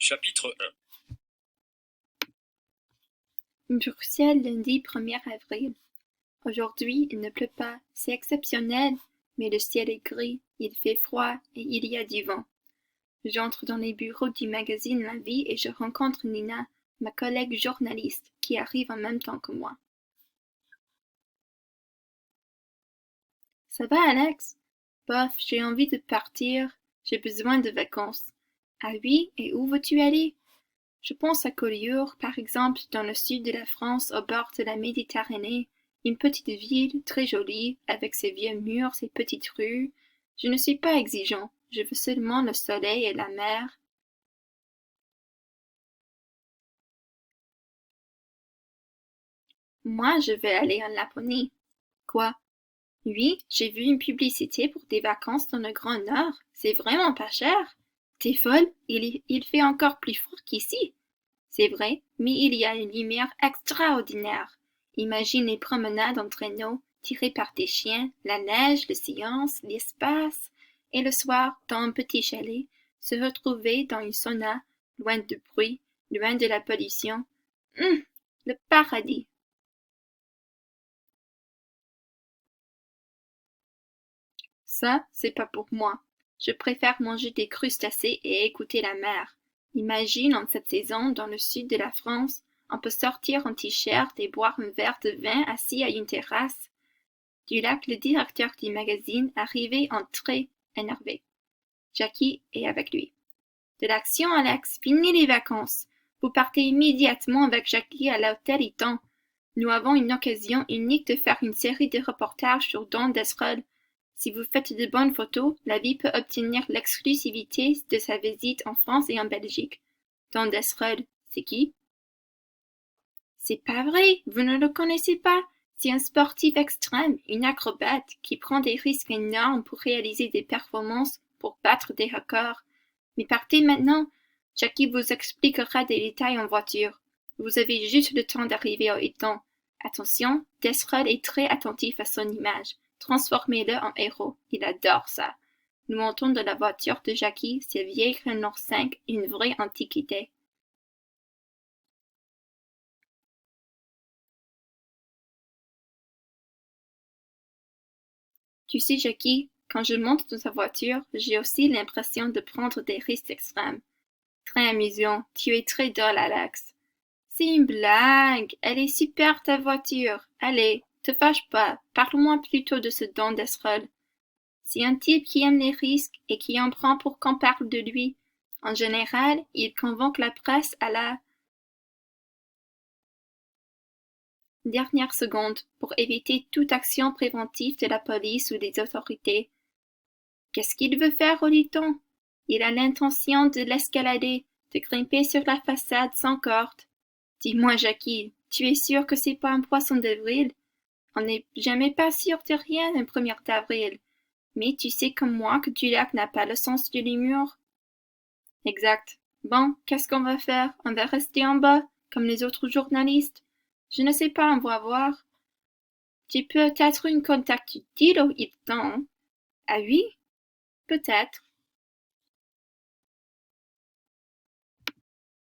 Chapitre 1. Bruxelles, lundi 1er avril. Aujourd'hui, il ne pleut pas, c'est exceptionnel, mais le ciel est gris, il fait froid et il y a du vent. J'entre dans les bureaux du magazine La Vie et je rencontre Nina, ma collègue journaliste, qui arrive en même temps que moi. Ça va, Alex? Bof, j'ai envie de partir, j'ai besoin de vacances. Ah oui, et où veux-tu aller? Je pense à Collioure, par exemple, dans le sud de la France, au bord de la Méditerranée, une petite ville très jolie, avec ses vieux murs, ses petites rues. Je ne suis pas exigeant, je veux seulement le soleil et la mer. Moi, je veux aller en Laponie. Quoi? Oui, j'ai vu une publicité pour des vacances dans le Grand Nord. C'est vraiment pas cher. T'es folle? Il fait encore plus froid qu'ici. C'est vrai, mais il y a une lumière extraordinaire. Imagine les promenades en traîneau, tirées par tes chiens, la neige, le silence, l'espace, et le soir, dans un petit chalet, se retrouver dans une sauna, loin du bruit, loin de la pollution. Le paradis. Ça, c'est pas pour moi. Je préfère manger des crustacés et écouter la mer. Imagine en cette saison, dans le sud de la France, on peut sortir en t-shirt et boire un verre de vin assis à une terrasse. Du lac, le directeur du magazine arrivait en très énervé. Jackie est avec lui. De l'action, Alex, fini les vacances. Vous partez immédiatement avec Jackie à l'hôtel Eton. Nous avons une occasion unique de faire une série de reportages sur Don Desrolles. Si vous faites de bonnes photos, La Vie peut obtenir l'exclusivité de sa visite en France et en Belgique. Don Desrolles, c'est qui? C'est pas vrai, vous ne le connaissez pas. C'est un sportif extrême, une acrobate, qui prend des risques énormes pour réaliser des performances, pour battre des records. Mais partez maintenant, Jackie vous expliquera des détails en voiture. Vous avez juste le temps d'arriver au Eton. Attention, Desrolles est très attentif à son image. Transformez-le en héros, il adore ça. Nous montons de la voiture de Jackie, sa vieille Renault 5, une vraie antiquité. Tu sais, Jackie, quand je monte dans sa voiture, j'ai aussi l'impression de prendre des risques extrêmes. Très amusant, tu es très drôle, Alex. C'est une blague, elle est super ta voiture. Allez, te fâche pas, parle-moi plutôt de ce Don Desrolles. C'est un type qui aime les risques et qui en prend pour qu'on parle de lui. En général, il convoque la presse à la dernière seconde pour éviter toute action préventive de la police ou des autorités. Qu'est-ce qu'il veut faire au Lyton? Il a l'intention de l'escalader, de grimper sur la façade sans corde. Dis-moi, Jackie, tu es sûr que c'est pas un poisson d'avril? On n'est jamais pas sûr de rien un 1er d'avril. Mais tu sais comme moi que Dulac n'a pas le sens de l'humour. Exact. Bon, qu'est-ce qu'on va faire? On va rester en bas, comme les autres journalistes. Je ne sais pas, on va voir. Tu peux être une contact utile au Hilton. Ah oui? Peut-être.